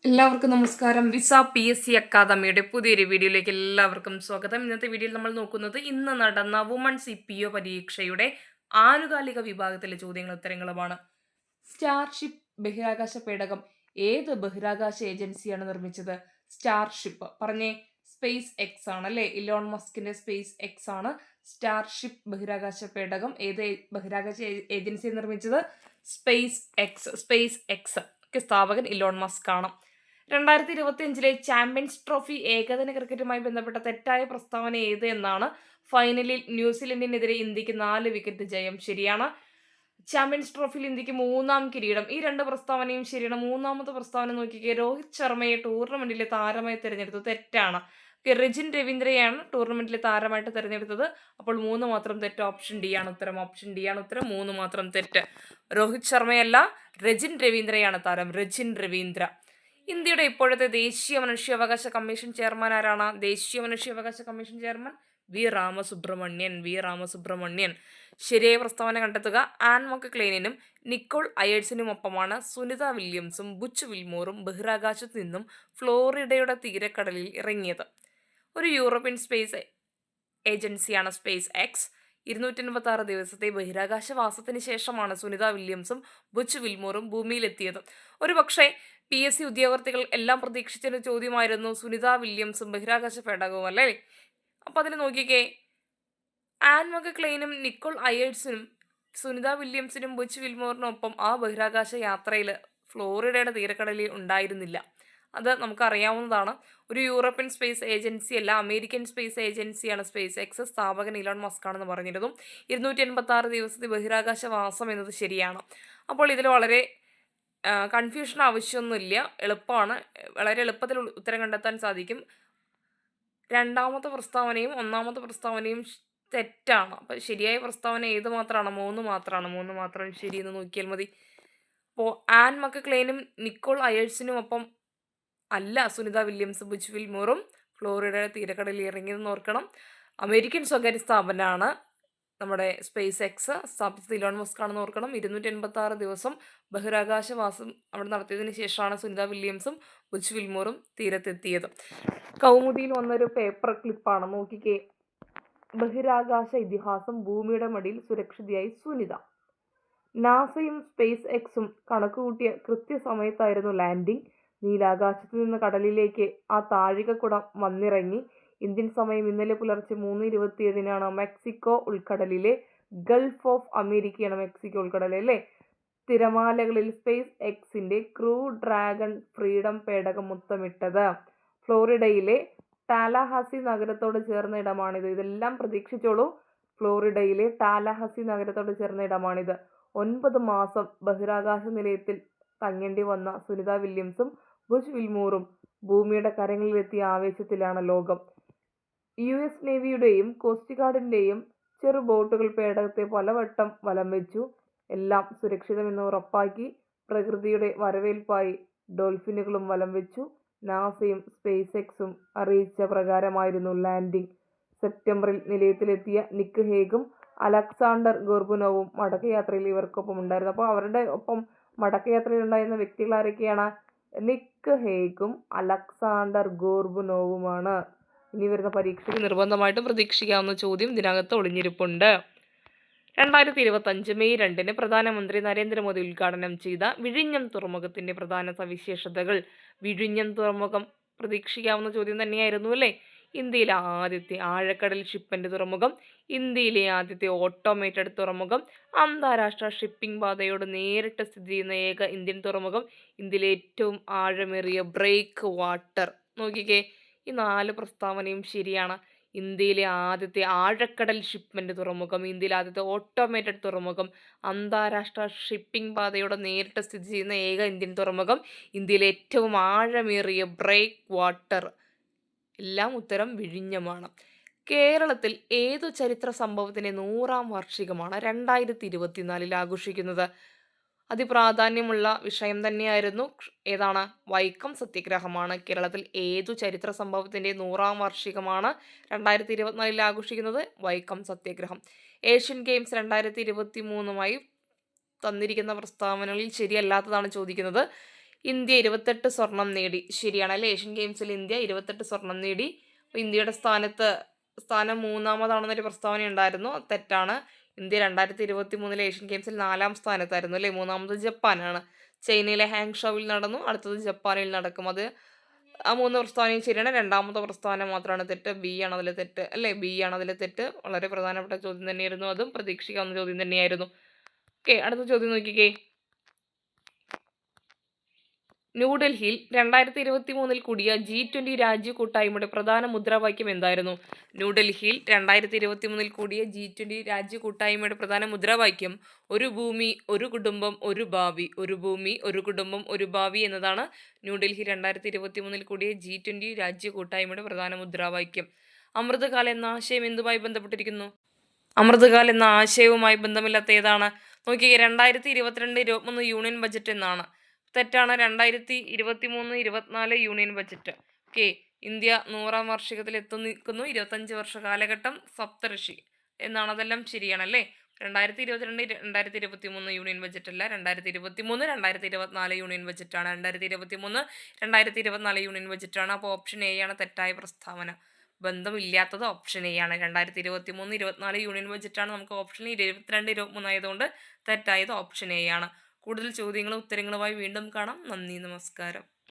എല്ലാവർക്കും നമസ്കാരം. Visa PSC അക്കാദമിയുടെ പുതിയൊരു വീഡിയോയിലേക്ക് എല്ലാവർക്കും സ്വാഗതം. ഇന്നത്തെ വീഡിയോയിൽ നമ്മൾ നോക്കുന്നത് ഇന്ന് നടന്ന വുമൺസ് CPO പരീക്ഷയുടെ ആനുകാലിക വിഭാഗത്തിലെ ചോദ്യങ്ങളും ഉത്തരങ്ങളുമാണ്. സ്റ്റാർഷിപ്പ് ബഹിരാകാശ പേടകം ഏത് ബഹിരാകാശ ഏജൻസിയാണ് നിർമ്മിച്ചത്? സ്റ്റാർഷിപ്പ് പറഞ്ഞേ. സ്പേസ് എക്സ് ആണ് അല്ലേ? ഇലോൺ മസ്കിന്റെ സ്പേസ് എക്സ് ആണ് സ്റ്റാർഷിപ്പ് ബഹിരാകാശ പേടകം. ഏത് ബഹിരാകാശ ഏജൻസി നിർമ്മിച്ചത്? സ്പേസ് എക്സ് സ്ഥാപകൻ ഇലോൺ മസ്ക് ആണ്. 2025 ചാമ്പ്യൻസ് ട്രോഫി ഏകദിന ക്രിക്കറ്റുമായി ബന്ധപ്പെട്ട തെറ്റായ പ്രസ്താവന ഏത് എന്നാണ്. ഫൈനലിൽ ന്യൂസിലൻഡിനെതിരെ ഇന്ത്യക്ക് 4 വിക്കറ്റ് ജയം. ശരിയാണ്. ചാമ്പ്യൻസ് ട്രോഫിയിൽ ഇന്ത്യക്ക് 3ാം കിരീടം. ഈ രണ്ട് പ്രസ്താവനയും ശരിയാണ്. 3ാമത്തെ പ്രസ്താവന നോക്കിക്കേ. രോഹിത് ശർമ്മയെ ടൂർണമെന്റിലെ താരമായി തിരഞ്ഞെടുത്തു. തെറ്റാണ്. രജിൻ രവീന്ദ്രയാണ് ടൂർണമെന്റിലെ താരമായിട്ട് തിരഞ്ഞെടുത്തത്. അപ്പോൾ 3 മാത്രം തെറ്റ്. ഓപ്ഷൻ ഡി ആണ് ഉത്തരം. 3 മാത്രം തെറ്റ്. രോഹിത് ശർമ്മയല്ല, രജിൻ രവീന്ദ്രയാണ് താരം. രജിൻ രവീന്ദ്ര. ഇന്ത്യയുടെ ഇപ്പോഴത്തെ ദേശീയ മനുഷ്യാവകാശ കമ്മീഷൻ ചെയർമാൻ ആരാണ്? ദേശീയ മനുഷ്യാവകാശ കമ്മീഷൻ ചെയർമാൻ വി രാമസുബ്രഹ്മണ്യൻ. ശരിയായ പ്രസ്താവന കണ്ടെത്തുക. ആൻ മക്ക്ലെയിനും നിക്കോൾ അയേഴ്സിനും ഒപ്പമാണ് സുനിത വില്യംസും ബുച്ച് വിൽമോറും ബഹിരാകാശത്ത് നിന്നും ഫ്ലോറിഡയുടെ തീരക്കടലിൽ ഇറങ്ങിയത്. ഒരു യൂറോപ്യൻ സ്പേസ് ഏജൻസിയാണ് സ്പേസ് എക്സ്. 256 ദിവസത്തെ ബഹിരാകാശവാസത്തിന് ശേഷമാണ് സുനിത വില്യംസും ബുച്ച് വിൽമോറും ഭൂമിയിലെത്തിയത്. ഒരുപക്ഷെ PSC ഉദ്യോഗാർത്ഥികൾ എല്ലാം പ്രതീക്ഷിച്ചൊരു ചോദ്യമായിരുന്നു സുനിത വില്യംസും ബഹിരാകാശ പേടകവും അല്ലേ? അപ്പൊ അതിൽ നോക്കിക്കേ. ആൻ മക്ക്ലെയിനും നിക്കോൾ അയേഴ്സിനും സുനിത വില്യംസിനും ബുച്ച് വിൽമോറിനൊപ്പം ആ ബഹിരാകാശ യാത്രയിൽ ഫ്ലോറിഡയുടെ തീരക്കടലിൽ ഉണ്ടായിരുന്നില്ല. അത് നമുക്കറിയാവുന്നതാണ്. ഒരു യൂറോപ്യൻ സ്പേസ് ഏജൻസി അല്ല, അമേരിക്കൻ സ്പേസ് ഏജൻസിയാണ് സ്പേസ് എക്സ്. സ്ഥാപകൻ ഇലോൺ മസ്ക് ആണെന്ന് പറഞ്ഞിരുന്നു. 286 ദിവസത്തെ ബഹിരാകാശവാസം എന്നത് ശരിയാണ്. അപ്പോൾ ഇതിൽ വളരെ കൺഫ്യൂഷൻ ആവശ്യമൊന്നുമില്ല. എളുപ്പമാണ്. വളരെ എളുപ്പത്തിൽ ഉത്തരം കണ്ടെത്താൻ സാധിക്കും. 2ാമത്തെ പ്രസ്താവനയും 1ാമത്തെ പ്രസ്താവനയും തെറ്റാണ്. അപ്പം ശരിയായ പ്രസ്താവന ഏത് മാത്രമാണ്? 3 മാത്രമാണ്. 3 മാത്രം ശരിയെന്ന് നോക്കിയാൽ മതി. അപ്പോൾ ആൻ മക്ക്ലെയിനും നിക്കോൾ അയേഴ്സിനും ഒപ്പം അല്ല സുനിത വില്യംസ് ബുച്ച് വിൽമോറും ഫ്ലോറിഡയുടെ തീരക്കടലിൽ ഇറങ്ങിയതെന്ന് ഓർക്കണം. അമേരിക്കൻ സ്വകാര്യ സ്ഥാപനമാണ് നമ്മുടെ സ്പേസ് എക്സ്. സ്ഥാപിച്ചത് ഇലോൺ മസ്ക് ആണെന്ന് ഓർക്കണം. 286 ദിവസം ബഹിരാകാശവാസം അവിടെ നടത്തിയതിനു ശേഷമാണ് സുനിത വില്യംസും ബുച്ച് വിൽമോറും തീരത്തെത്തിയത്. കൗമുദിയിൽ വന്നൊരു പേപ്പർ ക്ലിപ്പാണ്. നോക്കിക്കേ. ബഹിരാകാശ ഇതിഹാസം ഭൂമിയുടെ മടിയിൽ സുരക്ഷിതയായി സുനിത. നാസയും സ്പേസ് എക്സും കണക്കുകൂട്ടിയ കൃത്യസമയത്തായിരുന്നു ലാൻഡിംഗ്. നീലാകാശത്ത് നിന്ന് കടലിലേക്ക് ആ താഴികക്കുടം വന്നിറങ്ങി. ഇന്ത്യൻ സമയം ഇന്നലെ പുലർച്ചെ 3:27 മെക്സിക്കോ ഉൾക്കടലിലെ ഗൾഫ് ഓഫ് അമേരിക്കയാണ് മെക്സിക്കോ ഉൾക്കടൽ അല്ലേ? തിരമാലകളിൽ സ്പേസ് എക്സിന്റെ ക്രൂ ഡ്രാഗൺ ഫ്രീഡം പേടകം മുത്തമിട്ടത്. ഫ്ലോറിഡയിലെ ടാലഹാസി നഗരത്തോട് ചേർന്ന ഇടമാണിത്. ഇതെല്ലാം പ്രതീക്ഷിച്ചോളൂ. ഫ്ലോറിഡയിലെ ടാലഹാസി നഗരത്തോട് ചേർന്ന ഇടമാണിത്. 9 മാസം ബഹിരാകാശ നിലയത്തിൽ തങ്ങേണ്ടി വന്ന സുനിത വില്യംസും ബുച്ച് വിൽമോറും ഭൂമിയുടെ കരങ്ങളിലെത്തിയ ആവേശത്തിലാണ് ലോകം. US നേവിയുടെയും കോസ്റ്റ് ഗാർഡിന്റെയും ചെറു ബോട്ടുകൾ പേടകത്തെ പലവട്ടം വലം വെച്ചു. എല്ലാം സുരക്ഷിതമെന്ന് ഉറപ്പാക്കി. പ്രകൃതിയുടെ വരവേൽപ്പായി ഡോൾഫിനുകളും വലം വെച്ചു. നാസയും സ്പേസ് എക്സും അറിയിച്ച പ്രകാരമായിരുന്നു ലാൻഡിംഗ്. സെപ്റ്റംബറിൽ നിലയത്തിലെത്തിയ നിക്ക് ഹേഗും അലക്സാണ്ടർ ഗോർബുനോവും മടക്കയാത്രയിൽ ഇവർക്കൊപ്പം ഉണ്ടായിരുന്നു. അപ്പോൾ അവരുടെ ഒപ്പം മടക്കയാത്രയിൽ ഉണ്ടായിരുന്ന വ്യക്തികൾ ആരൊക്കെയാണ്? നിക്ക് ഹേഗും അലക്സാണ്ടർ ഗോർബുനോവുമാണ്. ഇനി വരുന്ന പരീക്ഷയ്ക്ക് നിർബന്ധമായിട്ടും പ്രതീക്ഷിക്കാവുന്ന ചോദ്യം ഇതിനകത്ത് ഒളിഞ്ഞിരിപ്പുണ്ട്. 2025 മെയ് 2 പ്രധാനമന്ത്രി നരേന്ദ്രമോദി ഉദ്ഘാടനം ചെയ്ത വിഴിഞ്ഞം തുറമുഖത്തിന്റെ പ്രധാന സവിശേഷതകൾ. വിഴിഞ്ഞം തുറമുഖം പ്രതീക്ഷിക്കാവുന്ന ചോദ്യം തന്നെയായിരുന്നു അല്ലേ? ഇന്ത്യയിലെ ആദ്യത്തെ ആഴക്കടൽ ഷിപ്മെന്റ് തുറമുഖം, ഇന്ത്യയിലെ ആദ്യത്തെ ഓട്ടോമേറ്റഡ് തുറമുഖം, അന്താരാഷ്ട്ര ഷിപ്പിംഗ് പാതയോട് നേരിട്ട് സ്ഥിതി ചെയ്യുന്ന ഏക ഇന്ത്യൻ തുറമുഖം, ഇന്ത്യയിലെ ഏറ്റവും ആഴമേറിയ ബ്രേക്ക് വാട്ടർ. നോക്കിക്കേ. ഈ 4 പ്രസ്താവനയും ശരിയാണ്. ഇന്ത്യയിലെ ആദ്യത്തെ ആഴക്കടൽ ഷിപ്മെന്റ് തുറമുഖം, ഇന്ത്യയിലെ ആദ്യത്തെ ഓട്ടോമേറ്റഡ് തുറമുഖം, അന്താരാഷ്ട്ര ഷിപ്പിംഗ് പാതയോട് നേരിട്ട് സ്ഥിതി ചെയ്യുന്ന ഏക ഇന്ത്യൻ തുറമുഖം, ഇന്ത്യയിലെ ഏറ്റവും ആഴമേറിയ ബ്രേക്ക് വാട്ടർ. എല്ലാം ഉത്തരം വിഴിഞ്ഞമാണ്. കേരളത്തിൽ ഏതു ചരിത്ര സംഭവത്തിന്റെ 100ാം വാർഷികമാണ് 2024 ആഘോഷിക്കുന്നത്? അതിപ്രാധാന്യമുള്ള വിഷയം തന്നെയായിരുന്നു. ഏതാണ്? വൈക്കം സത്യാഗ്രഹമാണ്. കേരളത്തിൽ ഏതു ചരിത്ര സംഭവത്തിന്റെ 100ാം വാർഷികമാണ് 2024 ആഘോഷിക്കുന്നത്? വൈക്കം സത്യാഗ്രഹം. ഏഷ്യൻ ഗെയിംസ് 2023 തന്നിരിക്കുന്ന പ്രസ്താവനകളിൽ ശരിയല്ലാത്തതാണ് ചോദിക്കുന്നത്. ഇന്ത്യ 28 സ്വർണം നേടി. ശരിയാണ് അല്ലേ? ഏഷ്യൻ ഗെയിംസിൽ ഇന്ത്യ 28 സ്വർണം നേടി. ഇന്ത്യയുടെ സ്ഥാനം 3-മതാണെന്നൊരു പ്രസ്താവന ഉണ്ടായിരുന്നു. തെറ്റാണ്. ഇന്ത്യ 2023 ഏഷ്യൻ ഗെയിംസിൽ 4-ാം സ്ഥാനത്തായിരുന്നു അല്ലേ? 3-മത് ജപ്പാനാണ്. ചൈനയിലെ ഹാങ്ഷോവിൽ നടന്നു. അടുത്തത് ജപ്പാനിൽ നടക്കും. ആ 3 പ്രസ്താവനയും ശരിയാണ്. 2-മത്തെ പ്രസ്താവന മാത്രമാണ് തെറ്റ്. ബി ആണ് അതിലെ തെറ്റ് അല്ലേ? ബി ആണ് അതിലെ തെറ്റ്. വളരെ പ്രധാനപ്പെട്ട ചോദ്യം തന്നെയായിരുന്നു. അതും പ്രതീക്ഷിക്കാവുന്ന ചോദ്യം തന്നെയായിരുന്നു. ഓക്കെ, അടുത്ത ചോദ്യം നോക്കിക്കേ. ന്യൂഡൽഹിയിൽ 2023 കൂടിയ G20 രാജ്യ കൂട്ടായ്മയുടെ പ്രധാന മുദ്രാവാക്യം എന്തായിരുന്നു? ന്യൂഡൽഹിയിൽ 2023 കൂടിയ G20 രാജ്യ കൂട്ടായ്മയുടെ പ്രധാന മുദ്രാവാക്യം ഒരു ഭൂമി ഒരു കുടുംബം ഒരു ഭാവി. ഒരു ഭൂമി ഒരു കുടുംബം ഒരു ഭാവി എന്നതാണ് ന്യൂഡൽഹി 2023 കൂടിയ G20 രാജ്യ കൂട്ടായ്മയുടെ പ്രധാന മുദ്രാവാക്യം. അമൃതകാലം എന്ന ആശയം എന്തുമായി ബന്ധപ്പെട്ടിരിക്കുന്നു? അമൃതകാൽ എന്ന ആശയവുമായി ബന്ധമില്ലാത്ത ഏതാണ്? നോക്കിയേ, 2022-23 യൂണിയൻ ബജറ്റ് എന്നാണ്. തെറ്റാണ്. 2023-24 യൂണിയൻ ബജറ്റ്. ഓക്കെ, ഇന്ത്യ 100-ാം വാർഷികത്തിൽ നിൽക്കുന്നു. 25 വർഷ കാലഘട്ടം സപ്തഋഷി എന്നാണ്. അതെല്ലാം ശരിയാണല്ലേ? 2022-2023 യൂണിയൻ ബജറ്റ് അല്ല, 2023-2024 യൂണിയൻ ബജറ്റാണ്. 2023-2024 യൂണിയൻ ബജറ്റാണ്. അപ്പോൾ ഓപ്ഷൻ എ ആണ് തെറ്റായ പ്രസ്താവന. ബന്ധമില്ലാത്തത് ഓപ്ഷൻ എ ആണ്. 2023-24 യൂണിയൻ ബജറ്റാണ്. നമുക്ക് ഓപ്ഷനിൽ 22-23 ആയതുകൊണ്ട് തെറ്റായത് ഓപ്ഷൻ എ ആണ്. കൂടുതൽ ചോദ്യങ്ങളും ഉത്തരങ്ങളുമായി വീണ്ടും കാണാം. നന്ദി, നമസ്കാരം.